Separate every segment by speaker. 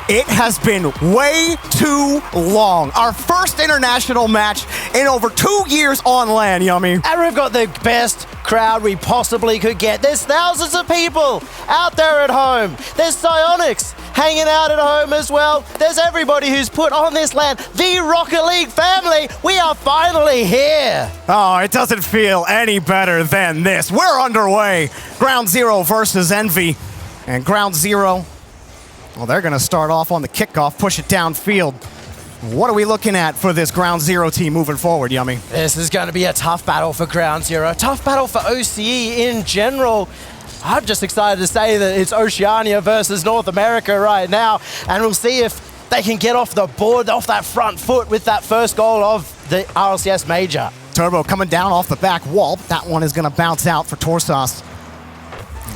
Speaker 1: It has been way too long. Our first international match in over 2 years on LAN, Yummy.
Speaker 2: And we've got the best crowd we possibly could get. There's thousands of people out there at home. There's Psyonix hanging out at home as well. There's everybody who's put on this LAN. The Rocket League family, we are finally here.
Speaker 1: Oh, it doesn't feel any better than this. We're underway. Ground Zero versus EnVy. And Ground Zero, well, they're going to start off on the kickoff, push it downfield. What are we looking at for this Ground Zero team moving forward, Yummy?
Speaker 2: This is going to be a tough battle for Ground Zero, a tough battle for OCE in general. I'm just excited to say that it's Oceania versus North America right now, and we'll see if they can get off the board, off that front foot with that first goal of the RLCS Major.
Speaker 1: Turbo coming down off the back wall. That one is going to bounce out for Torsos.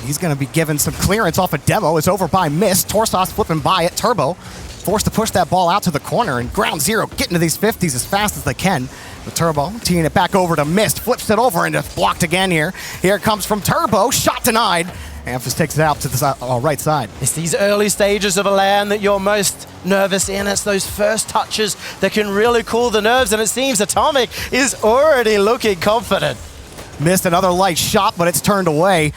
Speaker 1: He's going to be given some clearance off a demo. It's over by Mist. Torsos flipping by it. Turbo forced to push that ball out to the corner, and Ground Zero getting to these 50s as fast as they can. The Turbo teeing it back over to Mist. Flips it over and it's blocked again here. Here it comes from Turbo. Shot denied. Amphis takes it out to the right side.
Speaker 2: It's these early stages of a LAN that you're most nervous in. It's those first touches that can really cool the nerves, and it seems Atomic is already looking confident.
Speaker 1: Missed another light shot, but it's turned away.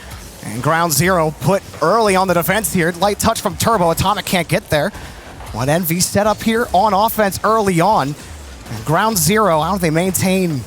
Speaker 1: And Ground Zero put early on the defense here. Light touch from Turbo. Atomic can't get there. One EnVy set up here on offense early on. And Ground Zero, how do they maintain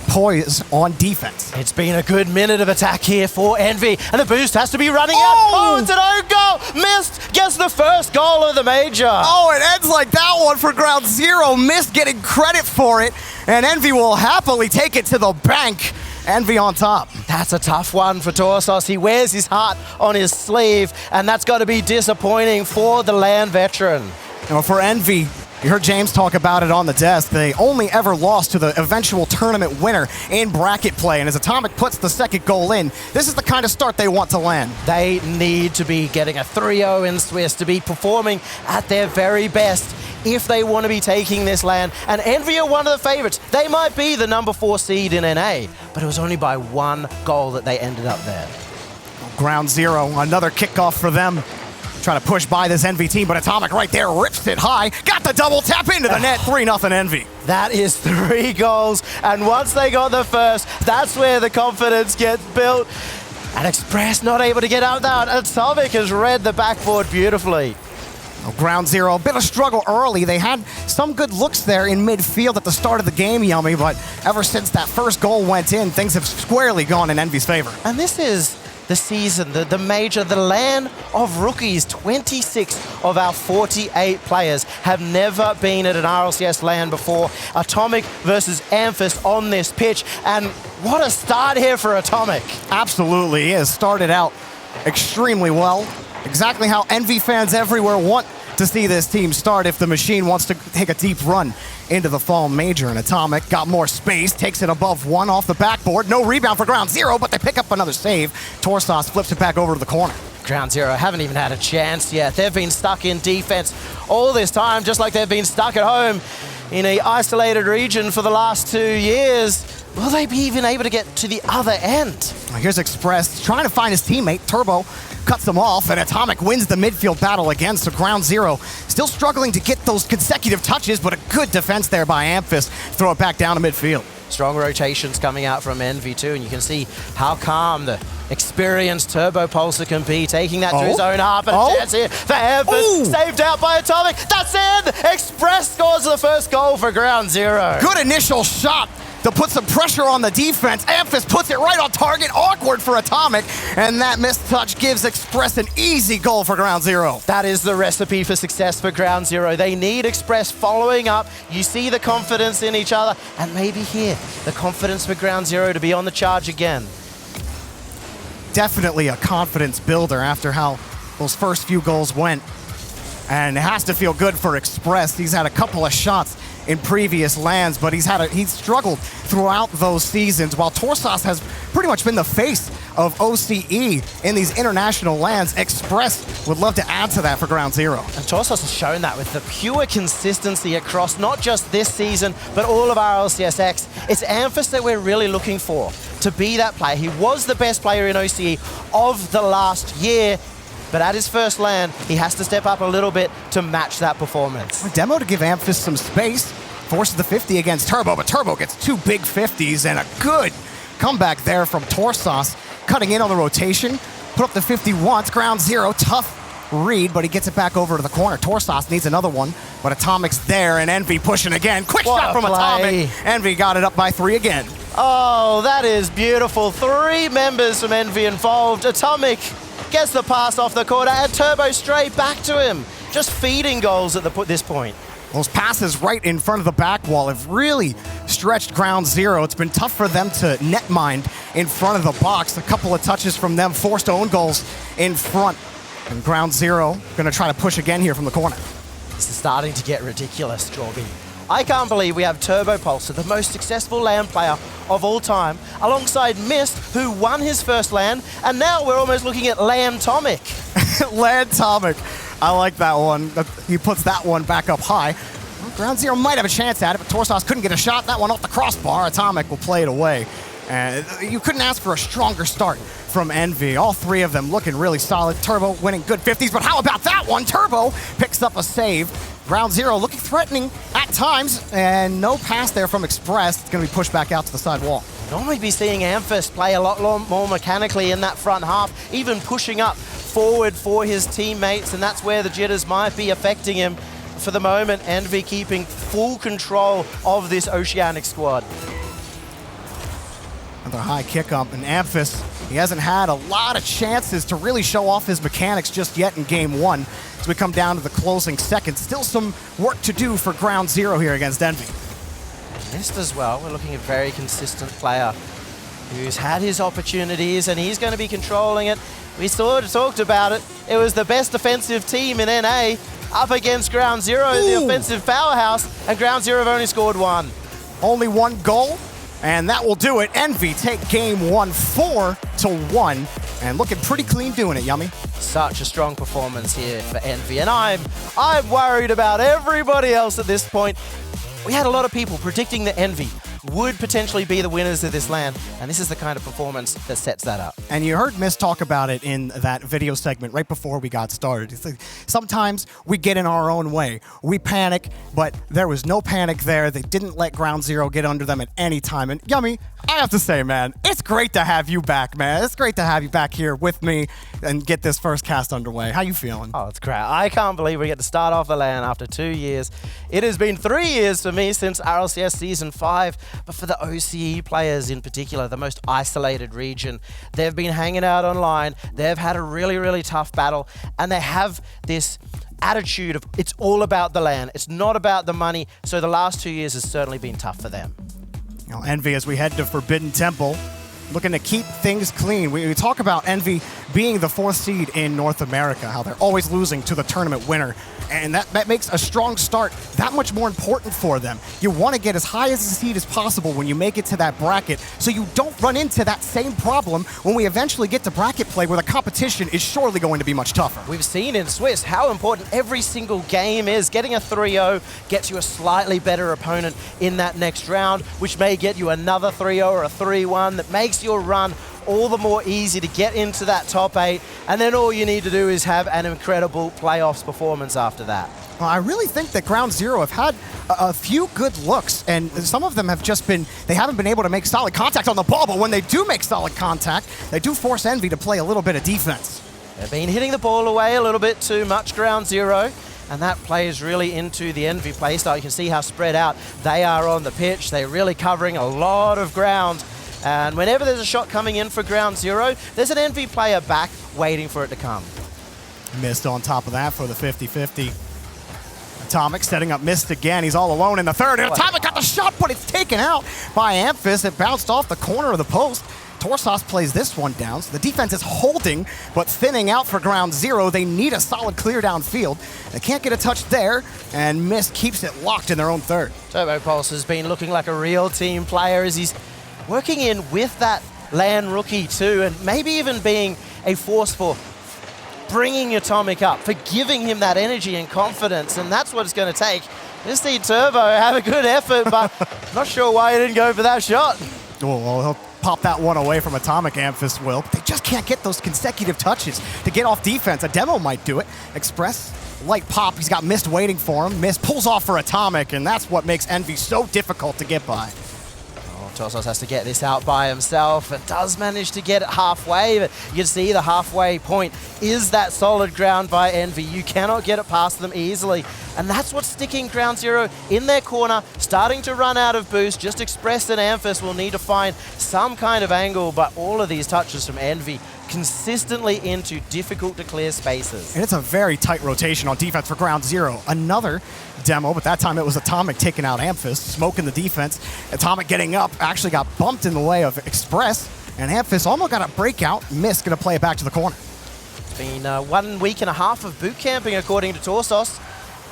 Speaker 1: poise on defense?
Speaker 2: It's been a good minute of attack here for EnVy, and the boost has to be running out. Oh, it's an own goal. Mist gets the first goal of the major.
Speaker 1: Oh, it ends like that one for Ground Zero. Mist getting credit for it, and EnVy will happily take it to the bank. EnVy on top.
Speaker 2: That's a tough one for Torsos. He wears his heart on his sleeve, and that's got to be disappointing for the LAN veteran.
Speaker 1: Now for EnVy, you heard James talk about it on the desk. They only ever lost to the eventual tournament winner in bracket play, and as Atomic puts the second goal in, this is the kind of start they want to land.
Speaker 2: They need to be getting a 3-0 in Swiss to be performing at their very best if they want to be taking this LAN. And EnVy are one of the favorites. They might be the number 4 seed in NA, but it was only by 1 goal that they ended up there.
Speaker 1: Ground Zero, another kickoff for them. Trying to push by this EnVy team, but Atomic right there rips it high. Got the double tap into the net, 3-0 EnVy.
Speaker 2: That is 3 goals, and once they got the first, that's where the confidence gets built. And Express not able to get out there. Atomic has read the backboard beautifully.
Speaker 1: Ground Zero, a bit of struggle early. They had some good looks there in midfield at the start of the game, Yummy, but ever since that first goal went in, things have squarely gone in EnVy's favor.
Speaker 2: And this is the season, the major, the LAN of rookies. 26 of our 48 players have never been at an RLCS LAN before. Atomic versus Amphis on this pitch, and what a start here for Atomic.
Speaker 1: Absolutely, he has started out extremely well. Exactly how EnVy fans everywhere want to see this team start if the machine wants to take a deep run into the fall major. And Atomic got more space, takes it above 1 off the backboard. No rebound for Ground Zero, but they pick up another save. Torsos flips it back over to the corner.
Speaker 2: Ground Zero haven't even had a chance yet. They've been stuck in defense all this time, just like they've been stuck at home in an isolated region for the last 2 years. Will they be even able to get to the other end?
Speaker 1: Here's Express trying to find his teammate. Turbo cuts them off, and Atomic wins the midfield battle again. So Ground Zero still struggling to get those consecutive touches, but a good defense there by Amphis. Throw it back down to midfield.
Speaker 2: Strong rotations coming out from EnVy too, and you can see how calm the experienced Turbo Pulsar can be, taking that to his own half, and a chance here for Amphis. Saved out by Atomic. That's in! Express scores the first goal for Ground Zero.
Speaker 1: Good initial shot to put some pressure on the defense. Amphis puts it right on target. Awkward for Atomic, and that missed touch gives Express an easy goal for Ground Zero.
Speaker 2: That is the recipe for success for Ground Zero. They need Express following up. You see the confidence in each other, and maybe here, the confidence for Ground Zero to be on the charge again.
Speaker 1: Definitely a confidence builder after how those first few goals went. And it has to feel good for Express. He's had a couple of shots in previous LANs, but he's struggled throughout those seasons, while Torsos has pretty much been the face of OCE in these international LANs. Express would love to add to that for Ground Zero.
Speaker 2: And Torsos has shown that with the pure consistency across not just this season, but all of our RLCSX. It's Amphis that we're really looking for to be that player. He was the best player in OCE of the last year. but at his first land, he has to step up a little bit to match that performance.
Speaker 1: Demo to give Amphis some space, forces the 50 against Turbo, but Turbo gets 2 big 50s and a good comeback there from Torsos, cutting in on the rotation, put up the 50 once, ground zero, tough read, but he gets it back over to the corner. Torsos needs another one, but Atomic's there, and EnVy pushing again. Quick shot from Atomic. EnVy got it up by 3 again.
Speaker 2: Oh, that is beautiful. 3 members from EnVy involved. Atomic gets the pass off the corner, and Turbo straight back to him. Just feeding goals at this point.
Speaker 1: Those passes right in front of the back wall have really stretched ground zero. It's been tough for them to net mine in front of the box. A couple of touches from them, forced own goals in front. And ground zero going to try to push again here from the corner.
Speaker 2: This is starting to get ridiculous, Jorby. I can't believe we have Turbo Pulsar, the most successful LAN player of all time, alongside Mist, who won his first LAN, and now we're almost looking at LAN-tomic.
Speaker 1: LAN-tomic. I like that one. He puts that one back up high. Ground zero might have a chance at it, but Torsos couldn't get a shot. That one off the crossbar. Atomic will play it away. And you couldn't ask for a stronger start from EnVy. All 3 of them looking really solid. Turbo winning good 50s, but how about that one? Turbo picks up a save. Ground zero looking threatening at times, and no pass there from Express. It's going to be pushed back out to the side wall.
Speaker 2: Normally be seeing Amphis play a lot more mechanically in that front half, even pushing up forward for his teammates, and that's where the jitters might be affecting him. For the moment, EnVy keeping full control of this Oceanic squad.
Speaker 1: Another high kick up, and Amphis, he hasn't had a lot of chances to really show off his mechanics just yet in game 1. As we come down to the closing seconds, still some work to do for ground zero here against EnVy.
Speaker 2: Mist as well, we're looking at a very consistent player who's had his opportunities, and he's going to be controlling it. We sort of talked about it. It was the best defensive team in NA up against ground zero, the offensive powerhouse, and ground zero have only scored 1.
Speaker 1: Only 1 goal. And that will do it. EnVy take game 1, 4-1, and looking pretty clean doing it, Yummy.
Speaker 2: Such a strong performance here for EnVy, and I'm worried about everybody else at this point. We had a lot of people predicting that EnVy would potentially be the winners of this LAN, and this is the kind of performance that sets that up.
Speaker 1: And you heard Miss talk about it in that video segment right before we got started. It's like, sometimes we get in our own way. We panic, but there was no panic there. They didn't let ground zero get under them at any time. And Yummy, I have to say, man, it's great to have you back, man. It's great to have you back here with me and get this first cast underway. How you feeling?
Speaker 2: Oh, it's great. I can't believe we get to start off the LAN after 2 years. It has been 3 years for me since RLCS Season 5, but for the OCE players in particular, the most isolated region, they've been hanging out online. They've had a really, really tough battle, and they have this attitude of it's all about the LAN. It's not about the money, so the last 2 years has certainly been tough for them.
Speaker 1: You know, EnVy, as we head to Forbidden Temple, looking to keep things clean. We talk about EnVy being the 4th seed in North America, how they're always losing to the tournament winner. And that makes a strong start that much more important for them. You want to get as high as a seed as possible when you make it to that bracket, so you don't run into that same problem when we eventually get to bracket play, where the competition is surely going to be much tougher.
Speaker 2: We've seen in Swiss how important every single game is. Getting a 3-0 gets you a slightly better opponent in that next round, which may get you another 3-0 or a 3-1 that makes your run all the more easy to get into that top 8, and then all you need to do is have an incredible playoffs performance after that.
Speaker 1: Well, I really think that ground zero have had a few good looks, and some of them have just been, they haven't been able to make solid contact on the ball, but when they do make solid contact, they do force EnVy to play a little bit of defense.
Speaker 2: They've been hitting the ball away a little bit too much, ground zero, and that plays really into the EnVy playstyle. You can see how spread out they are on the pitch. They're really covering a lot of ground. And whenever there's a shot coming in for ground zero, there's an EnVy player back waiting for it to come.
Speaker 1: Mist on top of that for the 50-50. Atomic setting up Mist again. He's all alone in the third. And Atomic got the shot, but it's taken out by Amphis. It bounced off the corner of the post. Torsos plays this one down. So the defense is holding, but thinning out for ground zero. They need a solid clear downfield. They can't get a touch there, and Mist keeps it locked in their own third.
Speaker 2: Turbo Pulse has been looking like a real team player as he's working in with that LAN rookie too, and maybe even being a force for bringing Atomic up, for giving him that energy and confidence, and that's what it's going to take. Just see Turbo have a good effort, but not sure why he didn't go for that shot.
Speaker 1: Well, pop that one away from Atomic. Amphis will. But they just can't get those consecutive touches to get off defense. A demo might do it. Express, light pop. He's got Mist waiting for him. Mist pulls off for Atomic, and that's what makes EnVy so difficult to get by.
Speaker 2: Torsos has to get this out by himself and does manage to get it halfway, but you can see the halfway point is that solid ground by EnVy. You cannot get it past them easily, and that's what's sticking Ground Zero in their corner, starting to run out of boost. Just Express and Amphis will need to find some kind of angle, but all of these touches from EnVy consistently into difficult to clear spaces.
Speaker 1: And it's a very tight rotation on defense for Ground Zero. Another demo, but that time it was Atomic taking out Amphis, smoking the defense. Atomic getting up, actually got bumped in the way of Express, and Amphis almost got a breakout. Mist gonna play it back to the corner.
Speaker 2: It's been 1 week and a half of boot camping, according to Torsos.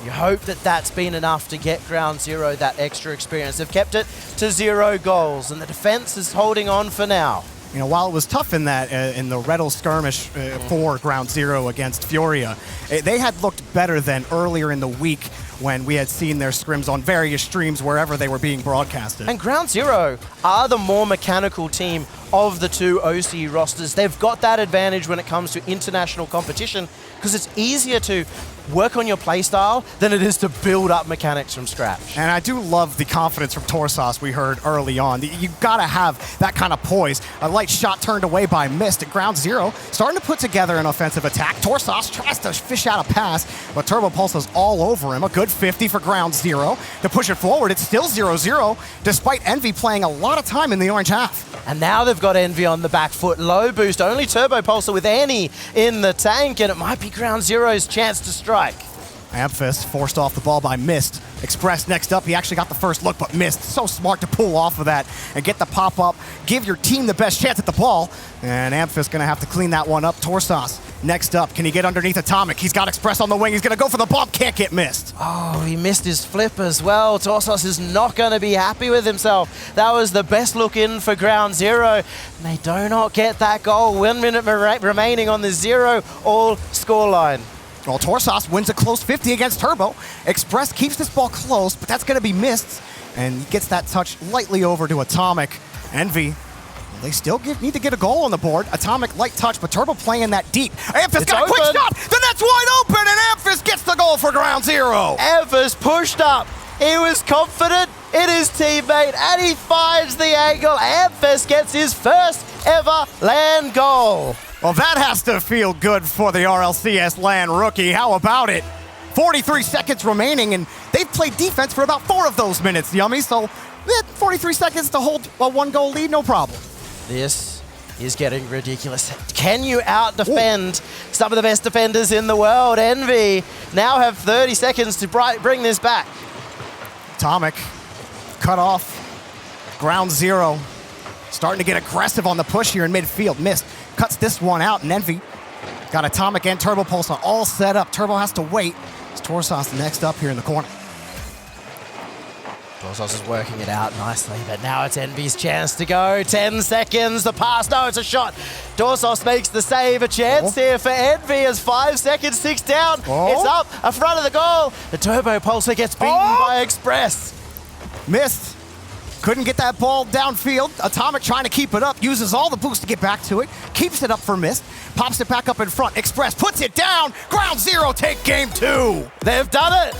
Speaker 2: You hope that that's been enough to get Ground Zero that extra experience. They've kept it to 0 goals, and the defense is holding on for now.
Speaker 1: You know, while it was tough in that in the Rettle skirmish for Ground Zero against Furia, they had looked better than earlier in the week when we had seen their scrims on various streams wherever they were being broadcasted.
Speaker 2: And Ground Zero are the more mechanical team of the two OC rosters. They've got that advantage when it comes to international competition because it's easier to work on your playstyle than it is to build up mechanics from scratch.
Speaker 1: And I do love the confidence from Torsos we heard early on. You gotta have that kind of poise. A light shot turned away by Mist at Ground Zero, starting to put together an offensive attack. Torsos tries to fish out a pass, but Turbo Pulse is all over him. A good 50 for Ground Zero. To push it forward, it's still 0-0, despite EnVy playing a lot of time in the orange half.
Speaker 2: And now they've got EnVy on the back foot. Low boost, only Turbo Pulsar with any in the tank, and it might be Ground Zero's chance to strike.
Speaker 1: Amphis forced off the ball by Mist. Express next up. He actually got the first look, but Mist so smart to pull off of that and get the pop-up. Give your team the best chance at the ball. And Amphis going to have to clean that one up. Torsos next up. Can he get underneath Atomic? He's got Express on the wing. He's going to go for the bump. Can't get Mist.
Speaker 2: Oh, he missed his flip as well. Torsos is not going to be happy with himself. That was the best look in for Ground Zero. And they do not get that goal. 1 minute remaining on the 0-all scoreline.
Speaker 1: Well, Torsos wins a close 50 against Turbo. Express keeps this ball close, but that's going to be missed. And gets that touch lightly over to Atomic. EnVy, they still need to get a goal on the board. Atomic, light touch, but Turbo playing that deep. Amphis got a quick shot. The net's wide open, and Amphis gets the goal for Ground Zero.
Speaker 2: Amphis pushed up. He was confident in his teammate, and he finds the angle. Amphis gets his first ever LAN goal.
Speaker 1: Well, that has to feel good for the RLCS LAN rookie. How about it? 43 seconds remaining, and they've played defense for about 4 of those minutes, Yummy. So 43 seconds to hold a 1-goal lead, no problem.
Speaker 2: This is getting ridiculous. Can you out-defend some of the best defenders in the world? EnVy now have 30 seconds to bring this back.
Speaker 1: Atomic cut off. Ground Zero starting to get aggressive on the push here in midfield. Mist cuts this one out, and EnVy got Atomic and Turbo Pulsar all set up. Turbo has to wait. It's Torsos next up here in the corner.
Speaker 2: Torsos is working it out nicely, but now it's EnVy's chance to go. 10 seconds, the pass, no, it's a shot. Torsos makes the save, a chance here for EnVy as 5 seconds ticks down. It's up, in front of the goal. The Turbo Pulsar gets beaten by Express.
Speaker 1: Missed. Couldn't get that ball downfield. Atomic trying to keep it up, uses all the boost to get back to it, keeps it up for Mist, pops it back up in front. Express puts it down. Ground Zero take game 2.
Speaker 2: They've done it.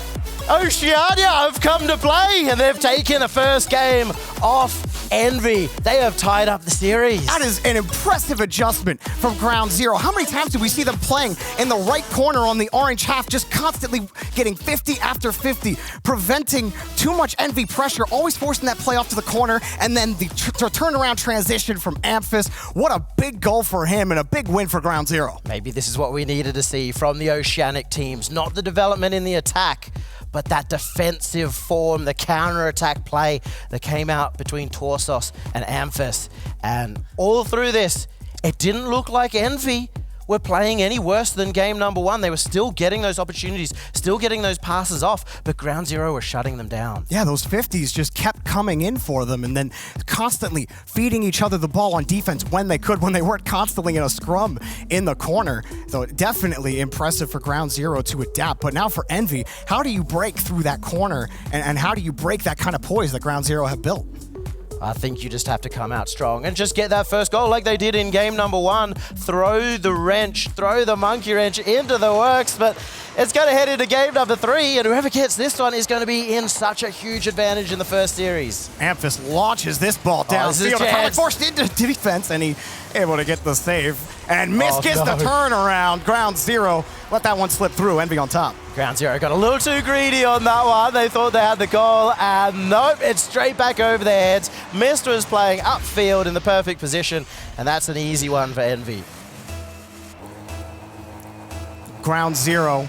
Speaker 2: Oceania have come to play, and they've taken the first game off EnVy. They have tied up the series.
Speaker 1: That is an impressive adjustment from Ground Zero. How many times do we see them playing in the right corner on the orange half, just constantly getting 50 after 50, preventing too much EnVy pressure, always forcing that play off to the corner, and then the turnaround transition from Amphis. What a big goal for him and a big win for Ground Zero.
Speaker 2: Maybe this is what we needed to see from the Oceanic teams, not the development in the attack, but that defensive form, the counter-attack play that came out between Torsos and Amphis. And all through this, it didn't look like EnVy were playing any worse than game number 1. They were still getting those opportunities, still getting those passes off, but Ground Zero were shutting them down.
Speaker 1: Yeah, those 50s just kept coming in for them and then constantly feeding each other the ball on defense when they could, when they weren't constantly in a scrum in the corner. So definitely impressive for Ground Zero to adapt. But now for EnVy, how do you break through that corner and how do you break that kind of poise that Ground Zero have built?
Speaker 2: I think you just have to come out strong and just get that first goal like they did in game number 1. Throw the wrench, throw the monkey wrench into the works, but it's going to head into game number 3, and whoever gets this one is going to be in such a huge advantage in the first series.
Speaker 1: EnVy launches this ball downfield. Atomic forced into defense, and he able to get the save. And Mist gets the turnaround. Ground Zero let that one slip through. EnVy on top.
Speaker 2: Ground Zero got a little too greedy on that one. They thought they had the goal, and nope, it's straight back over their heads. Mist was playing upfield in the perfect position, and that's an easy one for EnVy.
Speaker 1: Ground Zero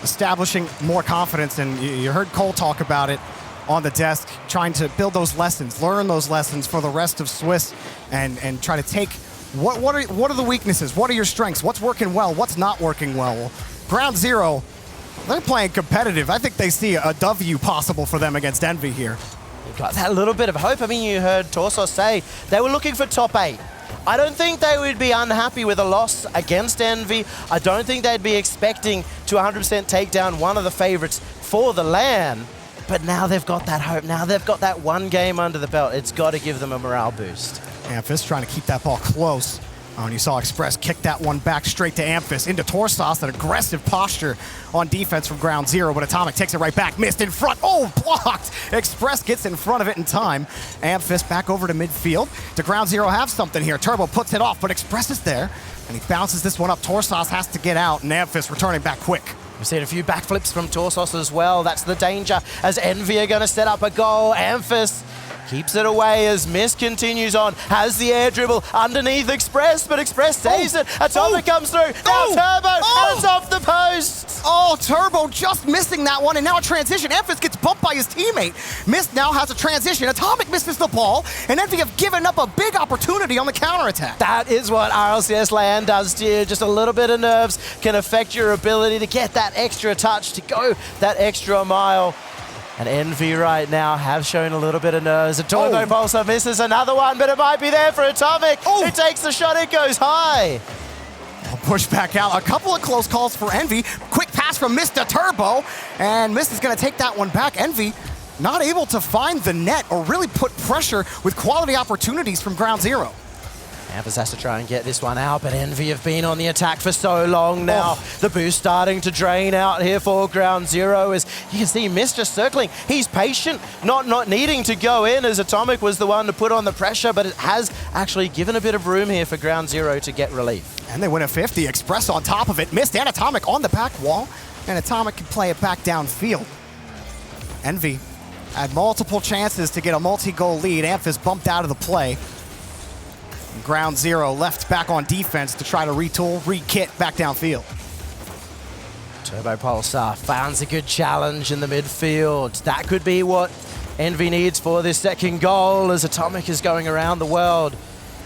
Speaker 1: establishing more confidence, and you heard Cole talk about it on the desk, trying to build those lessons, learn those lessons for the rest of Swiss, and try to take what are the weaknesses, what are your strengths, what's working well, what's not working well. Ground Zero, they're playing competitive. I think they see a W possible for them against EnVy here.
Speaker 2: You've got that little bit of hope. I mean, you heard Torsos say they were looking for top 8. I don't think they would be unhappy with a loss against EnVy. I don't think they'd be expecting to 100% take down one of the favorites for the LAN. But now they've got that hope. Now they've got that one game under the belt. It's got to give them a morale boost. EnVy
Speaker 1: trying to keep that ball close. Oh, and you saw Express kick that one back straight to EnVy into Torsos. An aggressive posture on defense from Ground Zero, but Atomic takes it right back. Mist in front. Oh, blocked. Express gets in front of it in time. EnVy back over to midfield. Do Ground Zero have something here? Turbo puts it off, but Express is there, and he bounces this one up. Torsos has to get out, and EnVy returning back quick.
Speaker 2: We've seen a few backflips from Torsos as well. That's the danger as EnVy are going to set up a goal. EnVy keeps it away as Mist continues on. Has the air dribble underneath Express, but Express saves it. Atomic comes through. Now Turbo hands off the post.
Speaker 1: Oh, Turbo just missing that one, and now a transition. EnVy gets bumped by his teammate. Mist now has a transition. Atomic misses the ball, and EnVy have given up a big opportunity on the counterattack.
Speaker 2: That is what RLCS LAN does to you. Just a little bit of nerves can affect your ability to get that extra touch, to go that extra mile. And EnVy right now have shown a little bit of nerves. A Turbo Pulsar misses another one, but it might be there for Atomic. It takes the shot, it goes high.
Speaker 1: Push back out. A couple of close calls for EnVy. Quick pass from Mr. Turbo, and Mist is going to take that one back. EnVy not able to find the net or really put pressure with quality opportunities from Ground Zero.
Speaker 2: EnVy has to try and get this one out, but EnVy have been on the attack for so long now. The boost starting to drain out here for Ground Zero as you can see Mist just circling. He's patient, not needing to go in as Atomic was the one to put on the pressure, but it has actually given a bit of room here for Ground Zero to get relief.
Speaker 1: And they win a 50. Express on top of it. Mist and Atomic on the back wall, and Atomic can play it back downfield. EnVy had multiple chances to get a multi-goal lead. EnVy's bumped out of the play. Ground Zero left back on defense to try to retool, re-kit back downfield.
Speaker 2: Turbo Pulsar finds a good challenge in the midfield. That could be what EnVy needs for this second goal as Atomic is going around the world.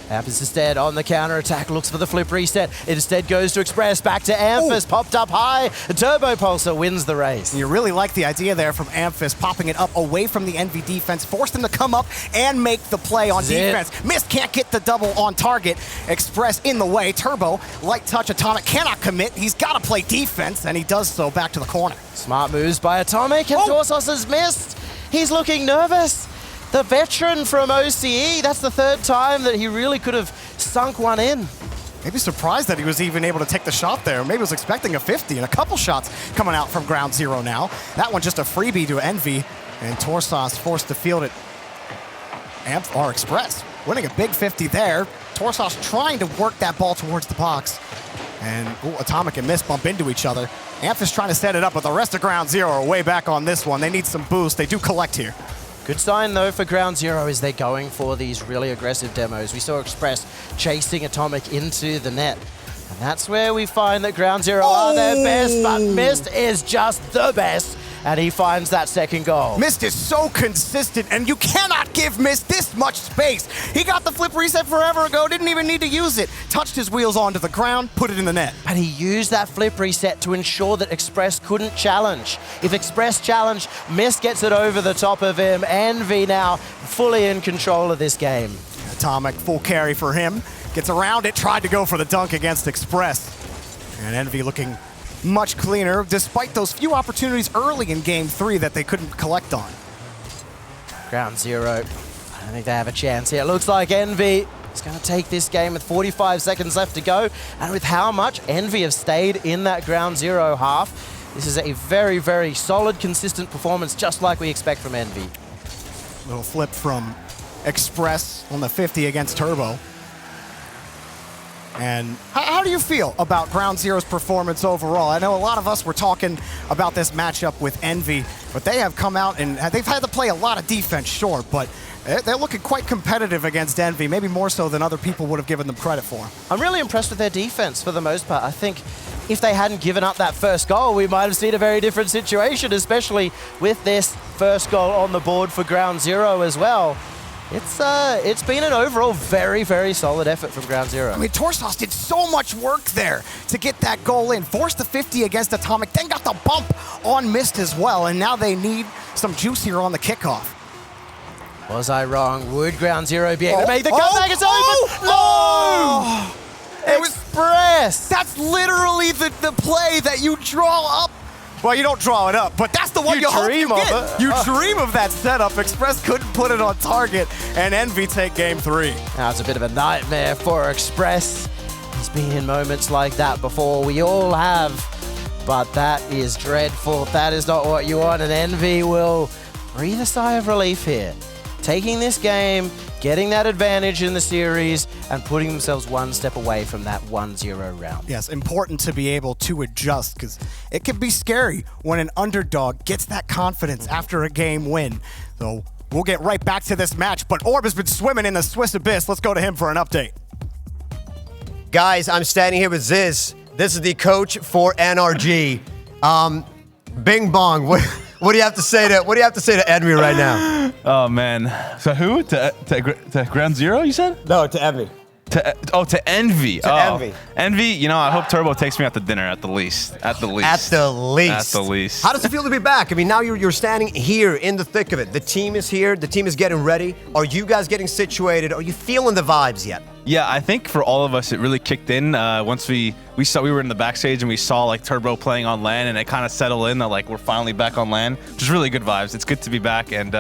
Speaker 2: Happens instead on the counter-attack, looks for the flip reset. It instead goes to Express, back to EnVy, popped up high. Turbo Pulsar wins the race.
Speaker 1: You really like the idea there from EnVy, popping it up away from the EnVy defense, forced them to come up and make the play on defense. Mist can't get the double on target. Express in the way. Turbo, light touch, Atomic cannot commit. He's got to play defense, and he does so back to the corner.
Speaker 2: Smart moves by Atomic, and Torsos has missed. He's looking nervous. The veteran from OCE, that's the third time that he really could have sunk one in.
Speaker 1: Maybe surprised that he was even able to take the shot there. Maybe was expecting a 50 and a couple shots coming out from Ground Zero now. That one just a freebie to EnVy, and Torsos forced to field it. Express winning a big 50 there. Torsos trying to work that ball towards the box. And Atomic and Mist bump into each other. EnVy's trying to set it up, but the rest of Ground Zero are way back on this one. They need some boost. They do collect here.
Speaker 2: Good sign, though, for Ground Zero is they're going for these really aggressive demos. We saw Express chasing Atomic into the net. And that's where we find that Ground Zero are their best, but Mist is just the best. And he finds that second goal.
Speaker 1: Mist is so consistent, and you cannot give Mist this much space. He got the flip reset forever ago, didn't even need to use it. Touched his wheels onto the ground, put it in the net.
Speaker 2: But he used that flip reset to ensure that Express couldn't challenge. If Express challenged, Mist gets it over the top of him. EnVy now fully in control of this game.
Speaker 1: Atomic, full carry for him. Gets around it, tried to go for the dunk against Express. And EnVy looking much cleaner, despite those few opportunities early in Game 3 that they couldn't collect on.
Speaker 2: Ground Zero I think they have a chance here. It looks like EnVy is going to take this game with 45 seconds left to go. And with how much EnVy have stayed in that ground zero half, this is a very, very solid, consistent performance, just like we expect from EnVy.
Speaker 1: Little flip from Express on the 50 against Turbo. And how do you feel about Ground Zero's performance overall? I know a lot of us were talking about this matchup with EnVy, but they have come out and they've had to play a lot of defense, sure, but they're looking quite competitive against EnVy, maybe more so than other people would have given them credit for.
Speaker 2: I'm really impressed with their defense for the most part. I think if they hadn't given up that first goal, we might have seen a very different situation, especially with this first goal on the board for Ground Zero as well. It's been an overall very, very solid effort from Ground Zero.
Speaker 1: I mean, Torsos did so much work there to get that goal in. Forced the 50 against Atomic, then got the bump on Mist as well, and now they need some juice here on the kickoff.
Speaker 2: Was I wrong? Would Ground Zero be able to make the comeback? It's open! No! Express!
Speaker 1: That's literally the play that you draw up. Well, you don't draw it up, but that's the one you hope you get. You dream of that setup. Express couldn't put it on target, and EnVy take game 3.
Speaker 2: Now it's a bit of a nightmare for Express. He's been in moments like that before. We all have, but that is dreadful. That is not what you want, and EnVy will breathe a sigh of relief here. Taking this game, getting that advantage in the series, and putting themselves one step away from that 1-0 round.
Speaker 1: Yes, important to be able to adjust, because it can be scary when an underdog gets that confidence after a game win. So we'll get right back to this match, but Orb has been swimming in the Swiss abyss. Let's go to him for an update.
Speaker 3: Guys, I'm standing here with Ziz. This is the coach for NRG. Bing bong. What do you have to say to EnVy right now?
Speaker 4: Oh man. So who? To Ground Zero, you said?
Speaker 3: No, to EnVy.
Speaker 4: To EnVy.
Speaker 3: To EnVy.
Speaker 4: EnVy, you know, I hope Turbo takes me out to dinner at the least. At the least.
Speaker 3: At the least.
Speaker 4: At the least.
Speaker 3: How does it feel to be back? I mean, now you're standing here in the thick of it. The team is here. The team is getting ready. Are you guys getting situated? Are you feeling the vibes yet?
Speaker 4: Yeah, I think for all of us, it really kicked in once we were in the backstage and we saw like Turbo playing on LAN, and it kind of settled in that like we're finally back on LAN, which is really good vibes. It's good to be back, and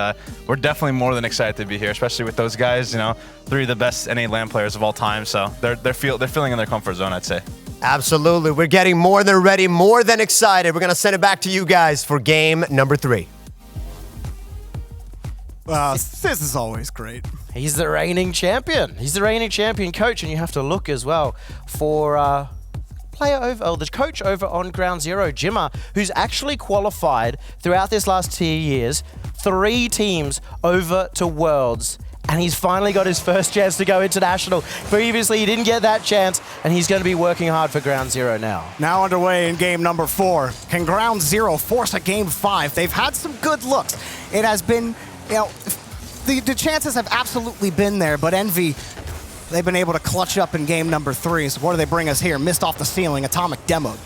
Speaker 4: we're definitely more than excited to be here, especially with those guys. You know, 3 of the best NA LAN players of all time, so they're feeling in their comfort zone, I'd say. Absolutely,
Speaker 3: we're getting more than ready, more than excited. We're gonna send it back to you guys for game number 3.
Speaker 1: This is always great.
Speaker 2: He's the reigning champion. He's the reigning champion coach, and you have to look as well for the coach over on Ground Zero, Jimmer, who's actually qualified throughout this last 2 years, 3 teams over to Worlds, and he's finally got his first chance to go international. Previously, he didn't get that chance, and he's going to be working hard for Ground Zero now.
Speaker 1: Now underway in game number 4. Can Ground Zero force a game 5? They've had some good looks. It has been, you know, the chances have absolutely been there, but EnVy, they've been able to clutch up in game number 3. So what do they bring us here? Missed off the ceiling, Atomic demoed.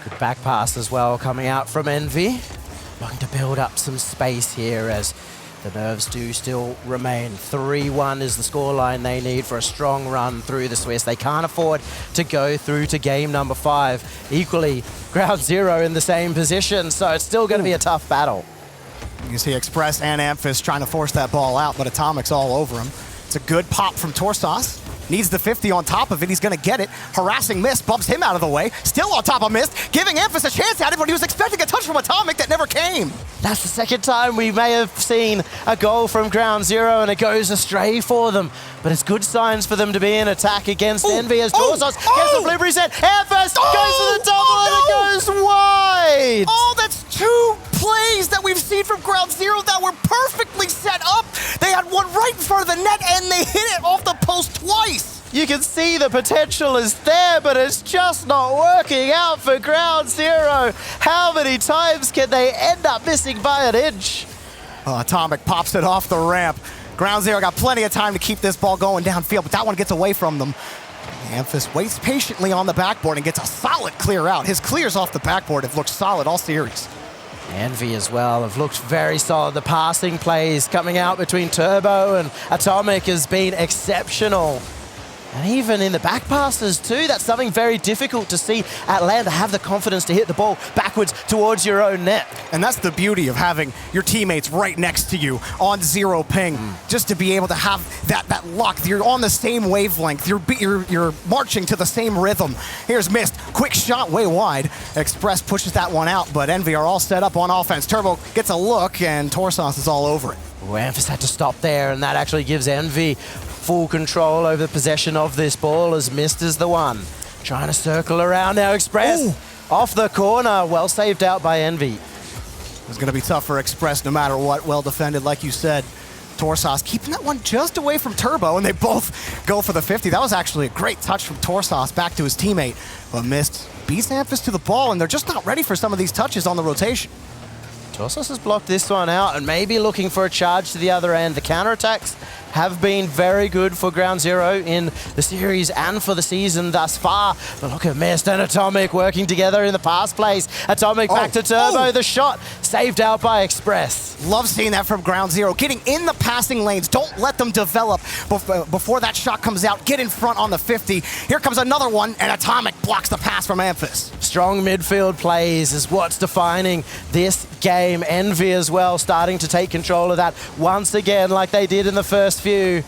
Speaker 2: Good back pass as well coming out from EnVy. Looking to build up some space here as the nerves do still remain. 3-1 is the scoreline they need for a strong run through the Swiss. They can't afford to go through to game number 5. Equally, Ground Zero in the same position, so it's still going to be a tough battle.
Speaker 1: You see Express and Amphis trying to force that ball out, but Atomic's all over him. It's a good pop from Torsos. Needs the 50 on top of it. He's going to get it. Harassing Mist, bumps him out of the way. Still on top of Mist, giving Amphis a chance at it, but he was expecting a touch from Atomic that never came.
Speaker 2: That's the second time we may have seen a goal from Ground Zero, and it goes astray for them. But it's good signs for them to be in attack against EnVy as Torsos gets the blueberry set. Amphis goes for the double, and it goes wide.
Speaker 1: Oh, that's 2 plays that we've seen from Ground Zero that were perfectly set up. They had one right in front of the net, and they hit it off the post twice.
Speaker 2: You can see the potential is there, but it's just not working out for Ground Zero. How many times can they end up missing by an inch?
Speaker 1: Atomic pops it off the ramp. Ground Zero got plenty of time to keep this ball going downfield, but that one gets away from them. Amphis waits patiently on the backboard and gets a solid clear out. His clears off the backboard have looked solid all series.
Speaker 2: EnVy as well have looked very solid. The passing plays coming out between Turbo and Atomic has been exceptional. And even in the back passes too, that's something very difficult to see Atlanta have the confidence to hit the ball backwards towards your own net.
Speaker 1: And that's the beauty of having your teammates right next to you on 0 ping, just to be able to have that luck. You're on the same wavelength. You're marching to the same rhythm. Here's missed. Quick shot way wide. Express pushes that one out, but EnVy are all set up on offense. Turbo gets a look, and Torsos is all over it.
Speaker 2: Amphis had to stop there, and that actually gives EnVy full control over the possession of this ball, as Mist is the one. Trying to circle around now. Express off the corner. Well saved out by EnVy.
Speaker 1: It's going to be tough for Express no matter what. Well defended, like you said. Torsos keeping that one just away from Turbo, and they both go for the 50. That was actually a great touch from Torsos back to his teammate, but Mist beats Amphis to the ball, and they're just not ready for some of these touches on the rotation.
Speaker 2: Torsos has blocked this one out and maybe looking for a charge to the other end. The counterattacks have been very good for Ground Zero in the series and for the season thus far. But look at Mist and Atomic working together in the pass plays. Atomic back to Turbo. The shot saved out by Express.
Speaker 1: Love seeing that from Ground Zero. Getting in the passing lanes. Don't let them develop before that shot comes out. Get in front on the 50. Here comes another one, and Atomic blocks the pass from Amphis.
Speaker 2: Strong midfield plays is what's defining this game. EnVy as well starting to take control of that once again like they did in the first few.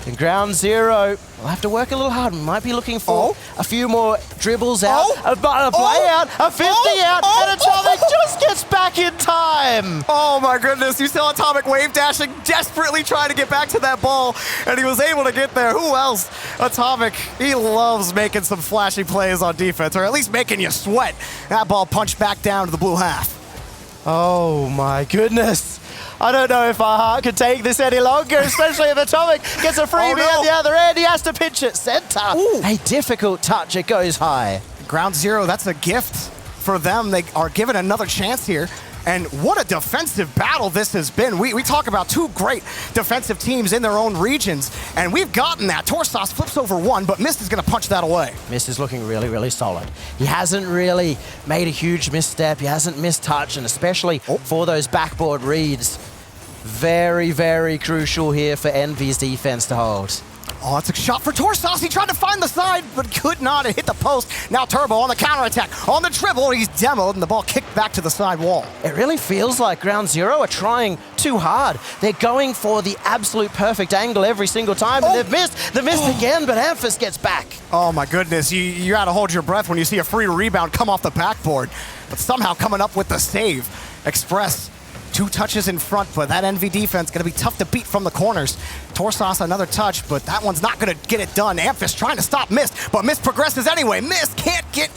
Speaker 2: And Ground Zero will have to work a little hard. We might be looking for a few more dribbles out, a play out, a 50 out, and Atomic just gets back in time.
Speaker 1: Oh my goodness, you saw Atomic wave dashing, desperately trying to get back to that ball, and he was able to get there. Who else? Atomic, he loves making some flashy plays on defense, or at least making you sweat. That ball punched back down to the blue half.
Speaker 2: Oh my goodness. I don't know if our heart could take this any longer, especially if Atomic gets a freebie at the other end. He has to pitch it center. A difficult touch. It goes high.
Speaker 1: Ground Zero, that's a gift for them. They are given another chance here. And what a defensive battle this has been. We talk about two great defensive teams in their own regions, and we've gotten that. Torsos flips over one, but Mist is going to punch that away.
Speaker 2: Mist is looking really, really solid. He hasn't really made a huge misstep. He hasn't missed touch, and especially for those backboard reads. Very, very crucial here for EnVy's defense to hold.
Speaker 1: Oh, it's a shot for Torsos. He tried to find the side, but could not. It hit the post. Now Turbo on the counterattack. On the dribble, he's demoed, and the ball kicked back to the side wall.
Speaker 2: It really feels like Ground Zero are trying too hard. They're going for the absolute perfect angle every single time, and they've missed. They missed again, but Amphis gets back.
Speaker 1: Oh, my goodness. You got to hold your breath when you see a free rebound come off the backboard, but somehow coming up with the save. Express. 2 touches in front, but that EnVy defense going to be tough to beat from the corners. Torsos another touch, but that one's not going to get it done. Amphis trying to stop Mist, but Mist progresses anyway. Mist can't get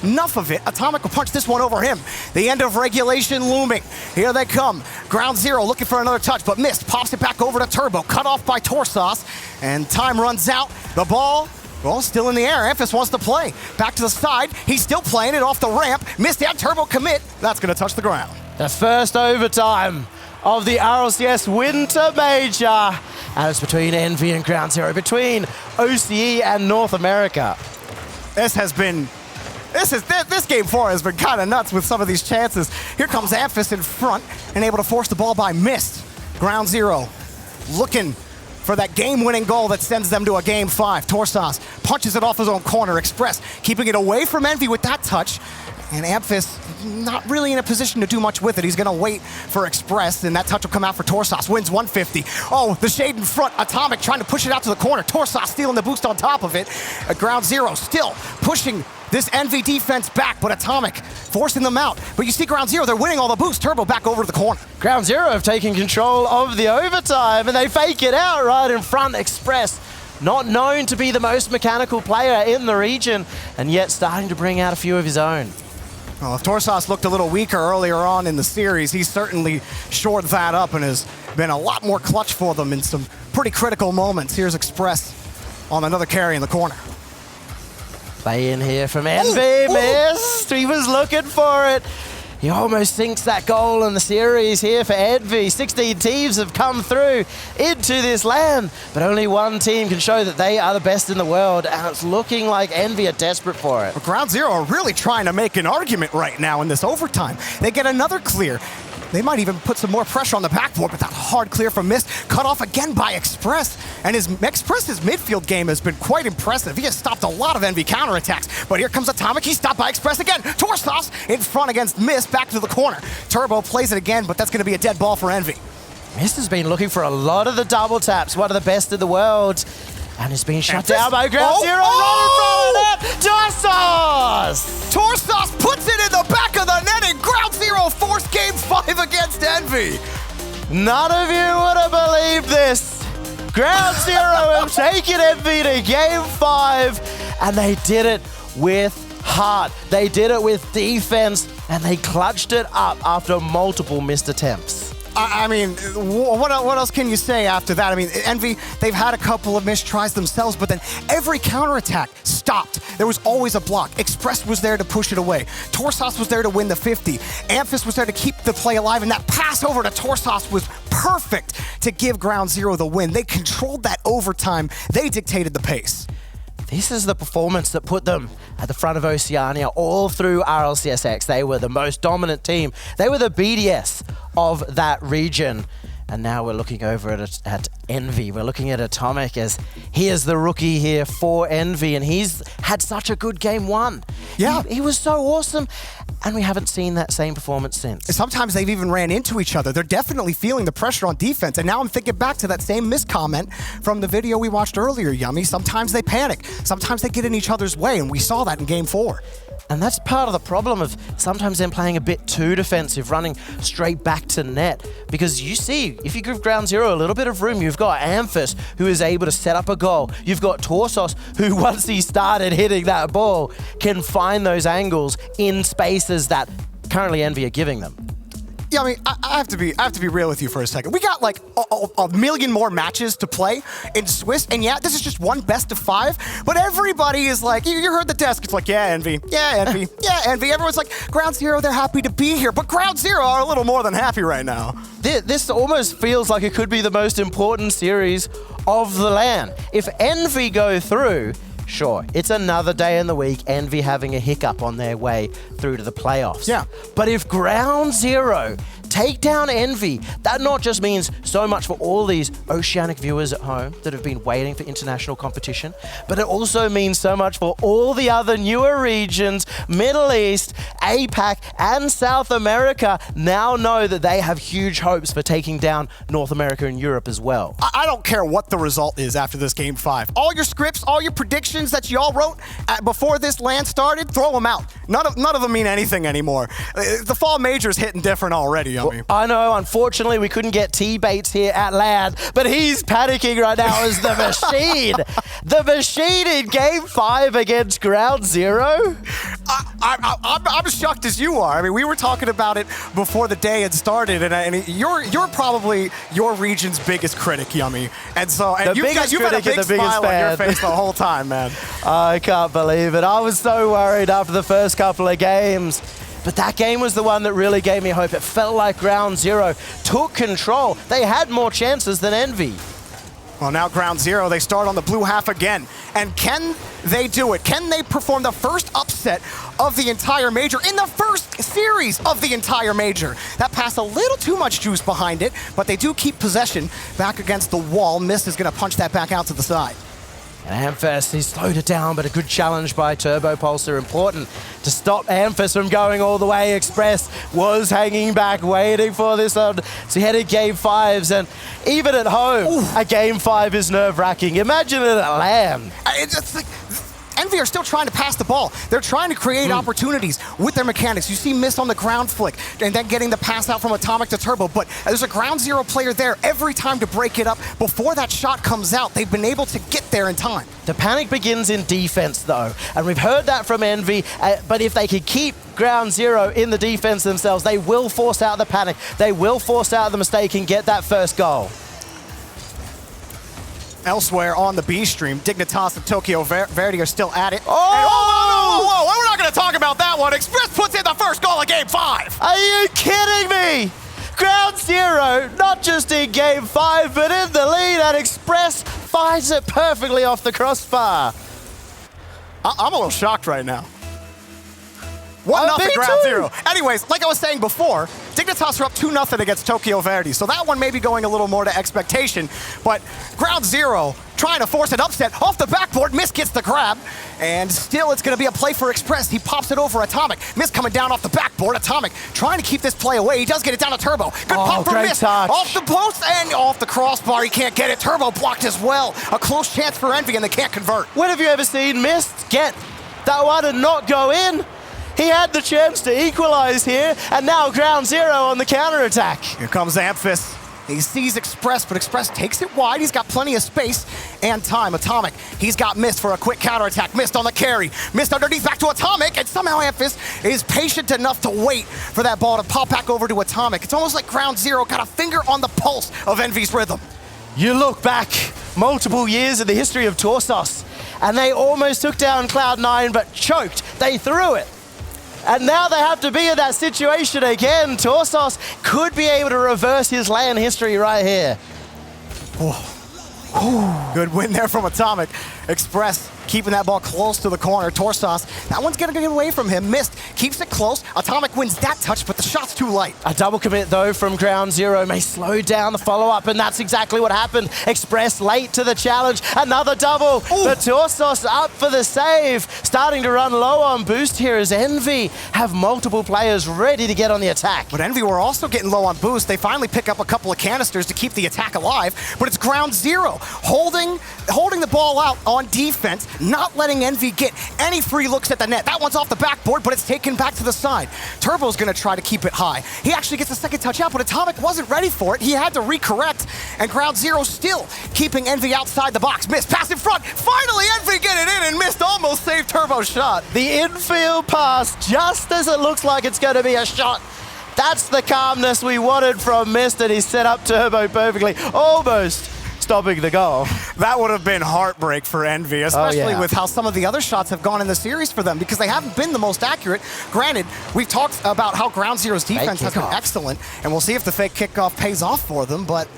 Speaker 1: enough of it. Atomic will punch this one over him. The end of regulation looming. Here they come. Ground Zero looking for another touch, but Mist pops it back over to Turbo. Cut off by Torsos, and time runs out. The ball, well, still in the air. Amphis wants to play. Back to the side. He's still playing it off the ramp. Mist and Turbo commit. That's going to touch the ground.
Speaker 2: The first overtime of the RLCS Winter Major. And it's between EnVy and Ground Zero, between OCE and North America.
Speaker 1: This game 4 has been kind of nuts with some of these chances. Here comes Amphis in front and able to force the ball by Mist. Ground Zero looking for that game-winning goal that sends them to a game 5. Torsos punches it off his own corner. Express keeping it away from EnVy with that touch. And Amphis not really in a position to do much with it. He's going to wait for Express, and that touch will come out for Torsos. Wins 150. Oh, the shade in front. Atomic trying to push it out to the corner. Torsos stealing the boost on top of it. Ground Zero still pushing this EnVy defense back, but Atomic forcing them out. But you see Ground Zero, they're winning all the boost. Turbo back over to the corner.
Speaker 2: Ground Zero have taken control of the overtime, and they fake it out right in front. Express, not known to be the most mechanical player in the region, and yet starting to bring out a few of his own.
Speaker 1: Well, if Torsos looked a little weaker earlier on in the series, he's certainly shored that up and has been a lot more clutch for them in some pretty critical moments. Here's Express on another carry in the corner.
Speaker 2: Play in here from EnVy. Missed. He was looking for it. He almost sinks that goal in the series here for EnVy. 16 teams have come through into this land, but only one team can show that they are the best in the world, and it's looking like EnVy are desperate for it.
Speaker 1: Ground Zero are really trying to make an argument right now in this overtime. They get another clear. They might even put some more pressure on the backboard, but that hard clear from Mist, cut off again by Express. And Express's midfield game has been quite impressive. He has stopped a lot of EnVy counterattacks, but here comes Atomic. He's stopped by Express again. Torsos in front against Mist, back to the corner. Turbo plays it again, but that's going to be a dead ball for EnVy.
Speaker 2: Mist has been looking for a lot of the double taps, one of the best in the world. And has been shut down by Ground Zero. Right in front of them.
Speaker 1: Torsos puts it in the back of the net, and Ground Zero forced Game 5 against EnVy.
Speaker 2: None of you would have believed this. Ground Zero have taken EnVy to Game 5, and they did it with heart. They did it with defense, and they clutched it up after multiple missed attempts.
Speaker 1: I mean, what else can you say after that? I mean, EnVy, they've had a couple of missed tries themselves, but then every counterattack stopped. There was always a block. Express was there to push it away. Torsos was there to win the 50. Amphis was there to keep the play alive, and that pass over to Torsos was perfect to give Ground Zero the win. They controlled that overtime. They dictated the pace.
Speaker 2: This is the performance that put them at the front of Oceania all through RLCSX. They were the most dominant team. They were the BDS of that region. And now we're looking over at EnVy. We're looking at Atomic as he is the rookie here for EnVy, and he's had such a good Game 1.
Speaker 1: Yeah.
Speaker 2: He was so awesome, and we haven't seen that same performance since.
Speaker 1: Sometimes they've even ran into each other. They're definitely feeling the pressure on defense, and now I'm thinking back to that same miscomment from the video we watched earlier, Yummy. Sometimes they panic. Sometimes they get in each other's way, and we saw that in Game 4.
Speaker 2: And that's part of the problem of sometimes them playing a bit too defensive, running straight back to net. Because you see, if you give Ground Zero a little bit of room, you've got Amphis, who is able to set up a goal. You've got Torsos, who once he started hitting that ball, can find those angles in spaces that currently EnVy are giving them.
Speaker 1: Yeah, I mean, I have to be real with you for a second. We got like a million more matches to play in Swiss, and yeah, this is just one best of 5. But everybody is like, you heard the desk. It's like, yeah, EnVy, yeah, EnVy, yeah, EnVy. Everyone's like, Ground Zero, they're happy to be here, but Ground Zero are a little more than happy right now.
Speaker 2: This almost feels like it could be the most important series of the LAN. If EnVy go through, sure, it's another day in the week, EnVy having a hiccup on their way through to the playoffs.
Speaker 1: Yeah.
Speaker 2: But if Ground Zero take down EnVy, that not just means so much for all these Oceanic viewers at home that have been waiting for international competition, but it also means so much for all the other newer regions, Middle East, APAC, and South America now know that they have huge hopes for taking down North America and Europe as well.
Speaker 1: I don't care what the result is after this Game 5. All your scripts, all your predictions that you all wrote before this LAN started, throw them out. None of them mean anything anymore. The fall major's hitting different already.
Speaker 2: Well, I know, unfortunately, we couldn't get T-Bates here at LAN, but he's panicking right now as the machine. The machine in Game 5 against Ground Zero.
Speaker 1: I'm as shocked as you are. I mean, we were talking about it before the day had started, and you're probably your region's biggest critic, Yummy. And so, and you've had a big smile on your face the whole time, man.
Speaker 2: I can't believe it. I was so worried after the first couple of games. But that game was the one that really gave me hope. It felt like Ground Zero took control. They had more chances than EnVy.
Speaker 1: Well, now Ground Zero, they start on the blue half again. And can they do it? Can they perform the first upset of the entire major in the first series of the entire major? That passed a little too much juice behind it, but they do keep possession back against the wall. Mist is going to punch that back out to the side.
Speaker 2: And Amphis, he slowed it down, but a good challenge by Turbo Pulsar. Important to stop Amphis from going all the way. Express was hanging back, waiting for this one. So he headed Game 5s, and even at home, a Game 5 is nerve-wracking. Imagine it at LAN.
Speaker 1: It's like, EnVy are still trying to pass the ball. They're trying to create opportunities with their mechanics. You see Miss on the ground flick and then getting the pass out from Atomic to Turbo, but there's a Ground Zero player there every time to break it up. Before that shot comes out, they've been able to get there in time.
Speaker 2: The panic begins in defense, though, and we've heard that from EnVy, but if they could keep Ground Zero in the defense themselves, they will force out the panic. They will force out the mistake and get that first goal.
Speaker 1: Elsewhere on the B stream, Dignitas and Tokyo Verdi are still at it.
Speaker 2: Oh!
Speaker 1: We're not going to talk about that one. Express puts in the first goal of Game 5.
Speaker 2: Are you kidding me? Ground Zero, not just in Game 5, but in the lead, and Express finds it perfectly off the crossbar.
Speaker 1: I'm a little shocked right now. 1-0 Ground
Speaker 2: too.
Speaker 1: Zero. Anyways, like I was saying before, Dignitas are up 2-0 against Tokyo Verdy, so that one may be going a little more to expectation, but Ground Zero trying to force an upset off the backboard. Mist gets the grab, and still it's going to be a play for Express. He pops it over Atomic. Mist coming down off the backboard. Atomic trying to keep this play away. He does get it down to Turbo. Good pop from Mist.
Speaker 2: Touch.
Speaker 1: Off the post and off the crossbar. He can't get it. Turbo blocked as well. A close chance for EnVy, and they can't convert.
Speaker 2: When have you ever seen Mist get that one and not go in? He had the chance to equalize here, and now Ground Zero on the counterattack.
Speaker 1: Here comes Amphis. He sees Express, but Express takes it wide. He's got plenty of space and time. Atomic, he's got Mist for a quick counterattack. Mist on the carry. Mist underneath back to Atomic, and somehow Amphis is patient enough to wait for that ball to pop back over to Atomic. It's almost like Ground Zero got a finger on the pulse of EnVy's rhythm.
Speaker 2: You look back multiple years in the history of Torsos, and they almost took down Cloud9, but choked. They threw it. And now they have to be in that situation again. Torsos could be able to reverse his LAN history right here.
Speaker 1: Good win there from Atomic. Express keeping that ball close to the corner. Torsos, that one's gonna get away from him. Mist keeps it close. Atomic wins that touch, but the shot's too light.
Speaker 2: A double commit though from Ground Zero may slow down the follow-up, and that's exactly what happened. Express late to the challenge. Another double. But Torsos up for the save. Starting to run low on boost here as EnVy have multiple players ready to get on the attack.
Speaker 1: But EnVy were also getting low on boost. They finally pick up a couple of canisters to keep the attack alive, but it's Ground Zero holding the ball out on defense, not letting EnVy get any free looks at the net. That one's off the backboard, but it's taken back to the side. Turbo's gonna try to keep it high. He actually gets a second touch out, but Atomic wasn't ready for it. He had to recorrect, and Ground Zero still keeping EnVy outside the box. Mist pass in front. Finally, EnVy get it in, and Mist almost saved Turbo's shot.
Speaker 2: The infield pass, just as it looks like it's going to be a shot. That's the calmness we wanted from Mist, and he set up Turbo perfectly, almost stopping the goal.
Speaker 1: That would have been heartbreak for EnVy, especially
Speaker 2: yeah.
Speaker 1: with how some of the other shots have gone in the series for them, because they haven't been the most accurate. Granted, we've talked about how Ground Zero's defense has been excellent, and we'll see if the fake kickoff pays off for them, but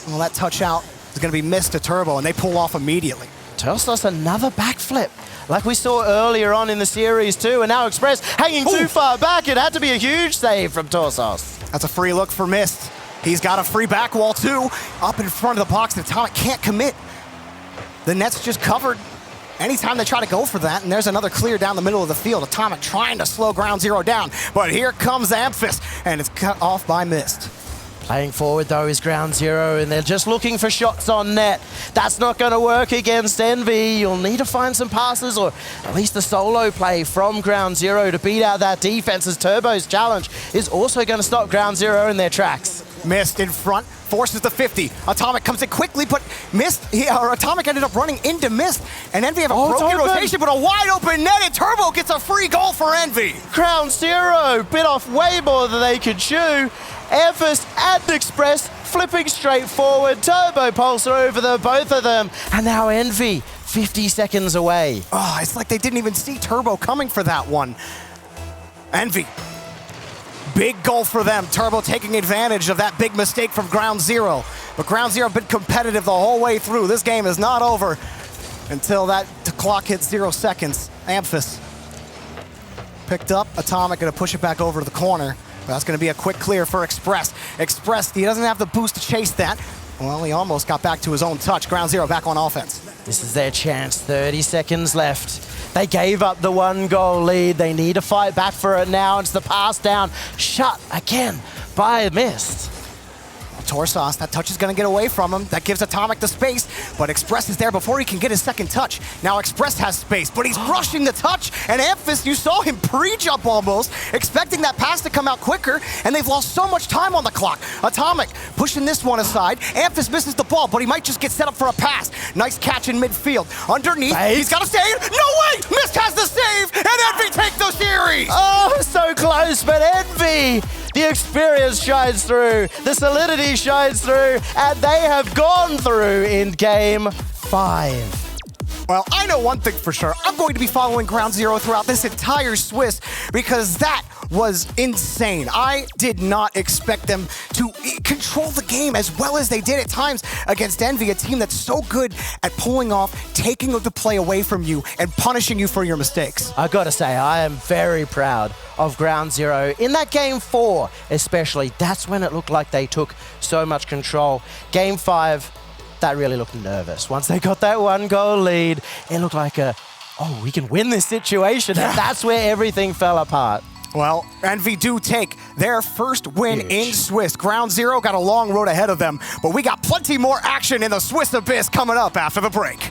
Speaker 1: well, that touch out is going to be missed to Turbo, and they pull off immediately.
Speaker 2: Torsos another backflip, like we saw earlier on in the series too, and now Express hanging too far back. It had to be a huge save from Torsos.
Speaker 1: That's a free look for Mist. He's got a free back wall too, up in front of the box. Atomic can't commit. The net's just covered anytime they try to go for that, and there's another clear down the middle of the field. Atomic trying to slow Ground Zero down, but here comes Amphis, and it's cut off by Mist.
Speaker 2: Playing forward though is Ground Zero, and they're just looking for shots on net. That's not going to work against EnVy. You'll need to find some passes, or at least the solo play from Ground Zero to beat out that defense, as Turbo's challenge is also going to stop Ground Zero in their tracks.
Speaker 1: Mist in front, forces the 50. Atomic comes in quickly, but Atomic ended up running into Mist, and EnVy have a broken rotation, but a wide open net, and Turbo gets a free goal for EnVy.
Speaker 2: Ground Zero bit off way more than they could chew. Amphis and Express flipping straight forward. Turbo pulsar over the both of them, and now EnVy 50 seconds away.
Speaker 1: Oh, it's like they didn't even see Turbo coming for that one. EnVy. Big goal for them. Turbo taking advantage of that big mistake from Ground Zero. But Ground Zero have been competitive the whole way through. This game is not over until that clock hits 0 seconds. Amphis picked up. Atomic gonna push it back over to the corner. But that's gonna be a quick clear for Express. Express, he doesn't have the boost to chase that. Well, he almost got back to his own touch. Ground Zero back on offense.
Speaker 2: This is their chance, 30 seconds left. They gave up the 1-goal lead. They need to fight back for it now. It's the pass down, shut again by Mist.
Speaker 1: Torsos, that touch is going to get away from him. That gives Atomic the space, but Express is there before he can get his second touch. Now Express has space, but he's rushing the touch, and Amphis, you saw him pre-jump almost, expecting that pass to come out quicker, and they've lost so much time on the clock. Atomic pushing this one aside. Amphis misses the ball, but he might just get set up for a pass. Nice catch in midfield. Underneath, he's got to save. No way! Mist has the save, and EnVy take the series!
Speaker 2: Oh, so close, but EnVy, the experience shines through, the solidity shines through, and they have gone through in Game 5.
Speaker 1: Well, I know one thing for sure. I'm going to be following Ground Zero throughout this entire Swiss, because that was insane. I did not expect them to control the game as well as they did at times against EnVy, a team that's so good at pulling off, taking the play away from you and punishing you for your mistakes.
Speaker 2: I gotta say, I am very proud of Ground Zero. In that Game 4 especially, that's when it looked like they took so much control. Game 5, that really looked nervous. Once they got that 1-goal lead, it looked like we can win this situation, and that's where everything fell apart.
Speaker 1: Well, EnVy do take their first win in Swiss. Ground Zero got a long road ahead of them, but we got plenty more action in the Swiss Abyss coming up after the break.